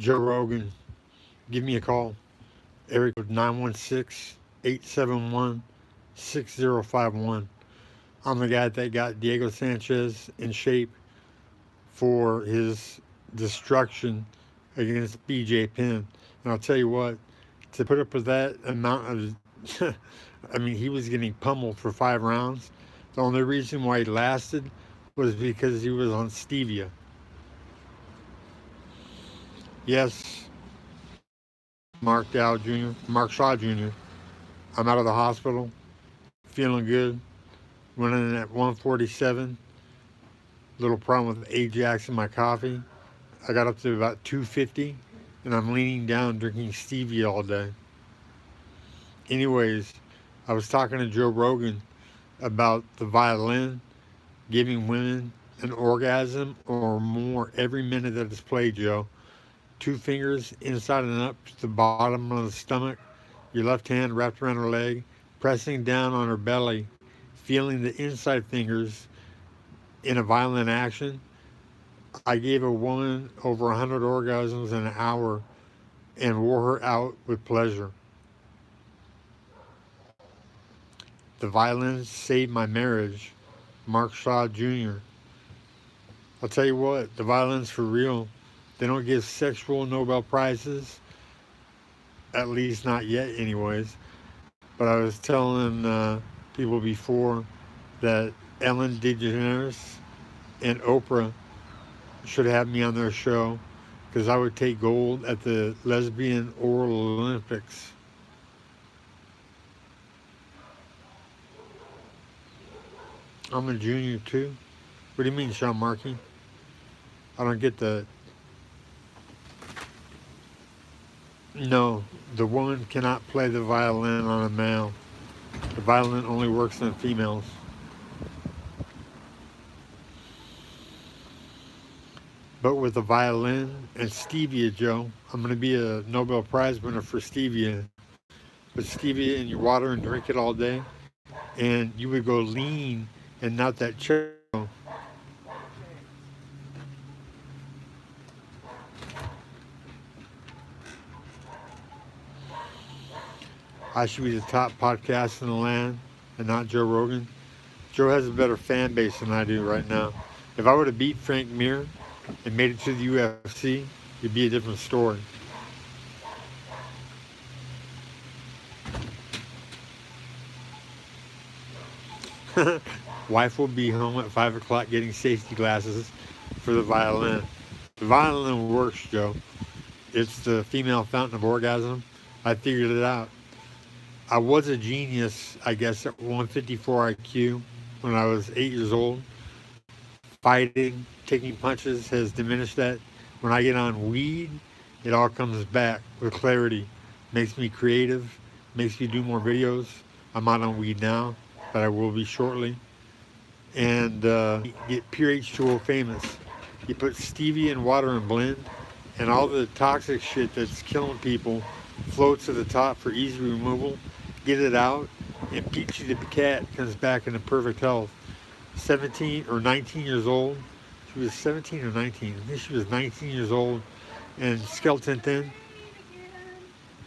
Joe Rogan, give me a call. Area code 916-871-6051. I'm the guy that got Diego Sanchez in shape for his destruction against BJ Penn. And I'll tell you what, to put up with that amount of, I mean, he was getting pummeled for 5 rounds. The only reason why he lasted was because he was on Stevia. Yes, Mark Shaw Jr. I'm out of the hospital, feeling good. Went in at 147. Little problem with Ajax in my coffee. I got up to about 250, and I'm leaning down drinking Stevia all day. Anyways, I was talking to Joe Rogan about the violin giving women an orgasm or more every minute that it's played, Joe. 2 fingers inside and up to the bottom of the stomach, your left hand wrapped around her leg, pressing down on her belly, feeling the inside fingers in a violent action. I gave a woman over 100 orgasms in an hour and wore her out with pleasure. The violins saved my marriage. Mark Shaw Jr. I'll tell you what, the violins for real. They don't give sexual Nobel Prizes, at least not yet, anyways. But I was telling people before that Ellen DeGeneres and Oprah should have me on their show because I would take gold at the Lesbian Oral Olympics. I'm a junior too. What do you mean, Sean Markey? I don't get the. No, the woman cannot play the violin on a male. The violin only works on females. But with the violin and Stevia, Joe, I'm going to be a Nobel Prize winner for Stevia. Put Stevia in your water and drink it all day, and you would go lean and not that chubby. I should be the top podcast in the land and not Joe Rogan. Joe has a better fan base than I do right now. If I were to beat Frank Mir and made it to the UFC, it'd be a different story. Wife will be home at 5 o'clock getting safety glasses for the violin. The violin works, Joe. It's the female fountain of orgasm. I figured it out. I was a genius, I guess, at 154 IQ when I was 8 years old. Fighting, taking punches has diminished that. When I get on weed, it all comes back with clarity. Makes me creative, makes me do more videos. I'm not on weed now, but I will be shortly. And get pure H2O famous. You put stevia in water and blend, and all the toxic shit that's killing people floats to the top for easy removal. Get it out, and Peachy the cat comes back into perfect health. 17 or 19 years old. She was 17 or 19. I think she was 19 years old and skeleton thin,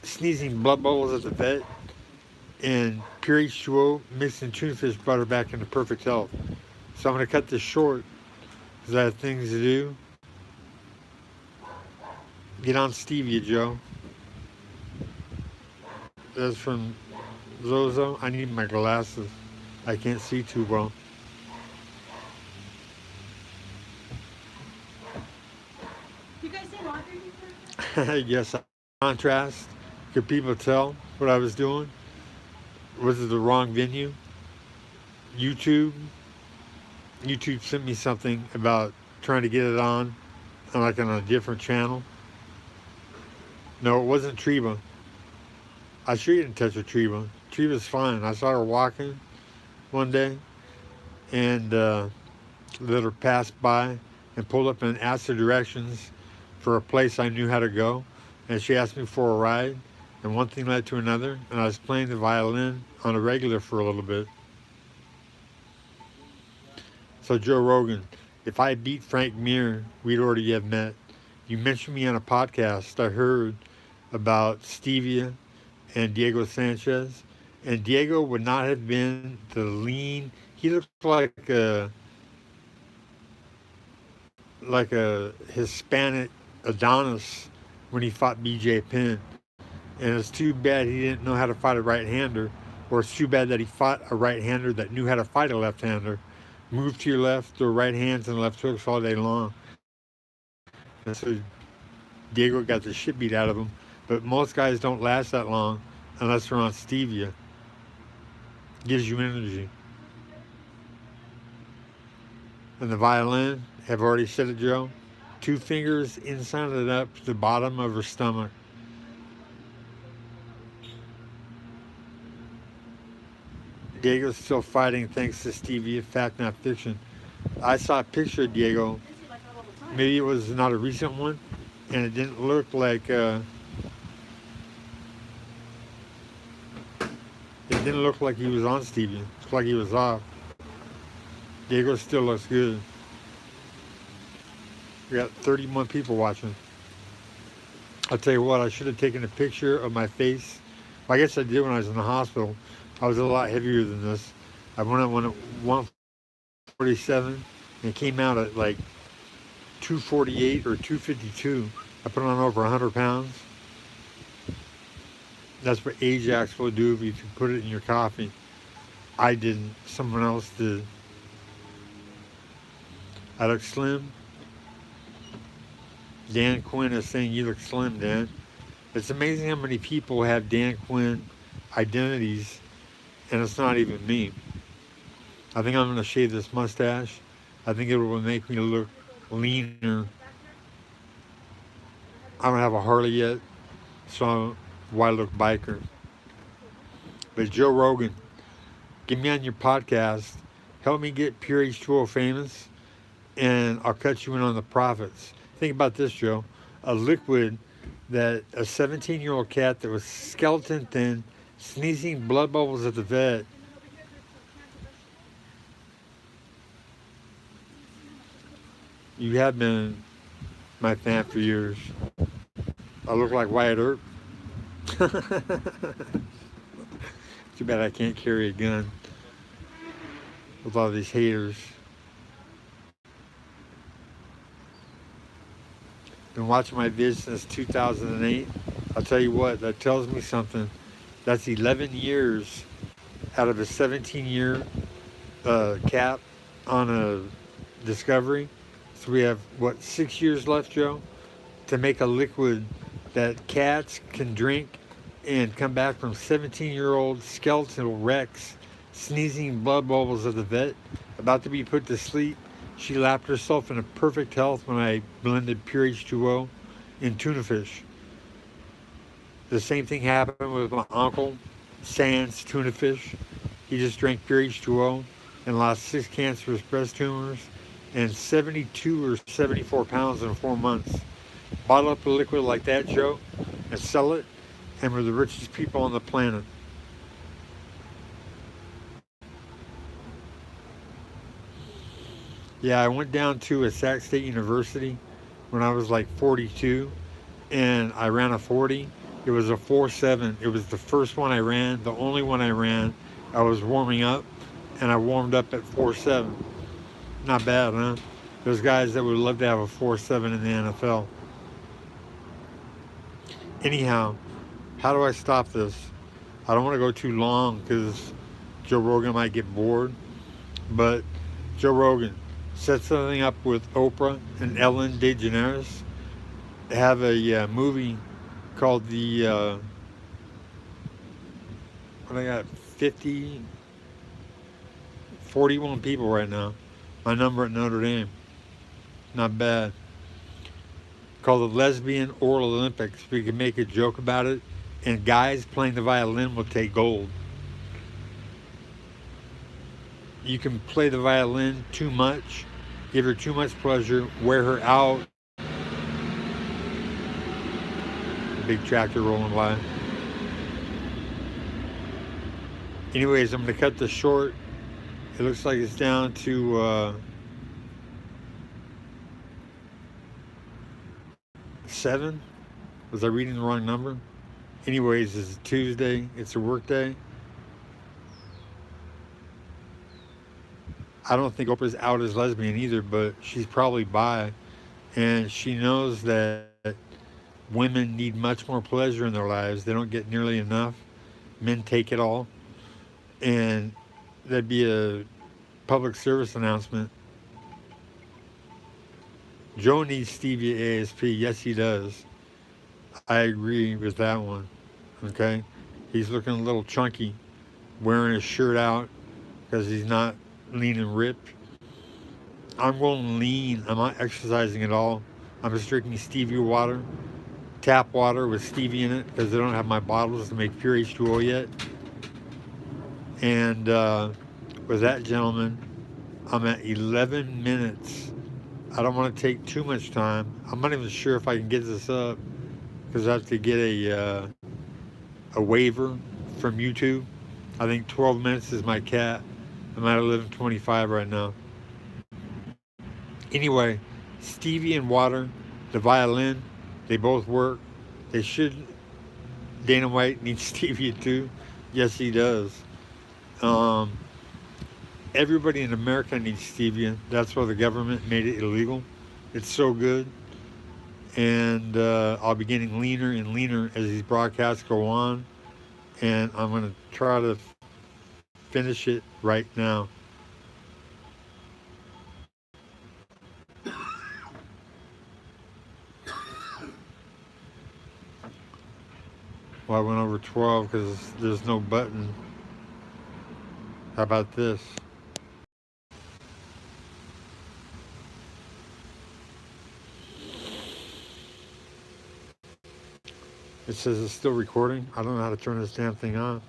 sneezing blood bubbles at the vet, and pure H2O mixed in tuna fish brought her back into perfect health. So I'm going to cut this short because I have things to do. Get on Stevia, Joe. That's from Zozo. I need my glasses. I can't see too well. You guys say laundry before? Yes, contrast. Could people tell what I was doing? Was it the wrong venue? YouTube. YouTube sent me something about trying to get it on like on a different channel. No, it wasn't Treva. I sure didn't touch with Treva. Treva's fine. I saw her walking one day and let her pass by and pulled up and asked her directions for a place I knew how to go. And she asked me for a ride. And one thing led to another. And I was playing the violin on a regular for a little bit. So Joe Rogan, if I beat Frank Mir, we'd already have met. You mentioned me on a podcast. I heard about Stevia and Diego Sanchez, and Diego would not have been the lean. He looked like a Hispanic Adonis when he fought B.J. Penn. And it's too bad he didn't know how to fight a right-hander, or it's too bad that he fought a right-hander that knew how to fight a left-hander. Move to your left, throw right hands and left hooks all day long. And so Diego got the shit beat out of him. But most guys don't last that long unless they're on Stevia. Gives you energy. And the violin, have already said it, Joe. 2 fingers inside and up to the bottom of her stomach. Diego's still fighting thanks to Stevia, fact not fiction. I saw a picture of Diego. Maybe it was not a recent one, and it didn't look like he was on Stevia. It looked like he was off. Diego still looks good. We got 31 people watching. I'll tell you what, I should have taken a picture of my face. Well, I guess I did when I was in the hospital. I was a lot heavier than this. I went at 147 and it came out at like 248 or 252. I put on over 100 pounds. That's what Ajax will do if you put it in your coffee. I didn't. Someone else did. I look slim. Dan Quinn is saying you look slim, Dan. It's amazing how many people have Dan Quinn identities, and it's not even me. I think I'm going to shave this mustache. I think it will make me look leaner. I don't have a Harley yet, so why look biker? But Joe Rogan, get me on your podcast. Help me get Pure H2O famous, and I'll cut you in on the profits. Think about this, Joe. A liquid that a 17-year-old cat that was skeleton thin, sneezing blood bubbles at the vet. You have been my fan for years. I look like Wyatt Earp. Too bad I can't carry a gun with all these haters. Been watching my vids since 2008. I'll tell you what, that tells me something. That's 11 years out of a 17-year cap on a discovery. So we have, 6 years left, Joe, to make a liquid that cats can drink and come back from 17-year-old skeletal wrecks, sneezing blood bubbles at the vet, about to be put to sleep. She lapped herself into perfect health when I blended Pure H2O in tuna fish. The same thing happened with my uncle, Sans tuna fish. He just drank Pure H2O and lost 6 cancerous breast tumors and 72 or 74 pounds in 4 months. Bottle up a liquid like that, Joe, and sell it, and we're the richest people on the planet. Yeah, I went down to a Sac State University when I was like 42, and I ran a 40. It was a 4.7. It was the first one I ran, the only one I ran. I was warming up, and I warmed up at 4.7. Not bad, huh? There's guys that would love to have a 4.7 in the NFL. Anyhow, how do I stop this? I don't want to go too long because Joe Rogan might get bored, but Joe Rogan, set something up with Oprah and Ellen DeGeneres. They have a movie called the, what I got, 41 people right now. My number at Notre Dame. Not bad. Called the Lesbian Oral Olympics. We can make a joke about it, and guys playing the violin will take gold. You can play the violin too much, give her too much pleasure, wear her out. Big tractor rolling by. Anyways, I'm going to cut this short. It looks like it's down to 7. Was I reading the wrong number? Anyways, it's a Tuesday. It's a work day. I don't think Oprah's out as lesbian either, but she's probably bi. And she knows that women need much more pleasure in their lives. They don't get nearly enough. Men take it all. And that'd be a public service announcement. Joe needs Stevia ASP. Yes, he does. I agree with that one. Okay? He's looking a little chunky, wearing his shirt out because he's not lean and ripped. I'm going lean. I'm not exercising at all. I'm just drinking stevia water, tap water with stevia in it because they don't have my bottles to make pure H2O yet. And with that, gentlemen, I'm at 11 minutes. I don't want to take too much time. I'm not even sure if I can get this up because I have to get a waiver from YouTube. I think 12 minutes is my cap. I'm at 11:25 right now. Anyway, stevia and water, the violin, they both work. They should. Dana White needs stevia too. Yes, he does. Um, Everybody in America needs stevia. That's why the government made it illegal. It's so good. And I'll be getting leaner and leaner as these broadcasts go on. And I'm going to try to finish it right now. Well, I went over 12 because there's no button. How about this? It says it's still recording. I don't know how to turn this damn thing on.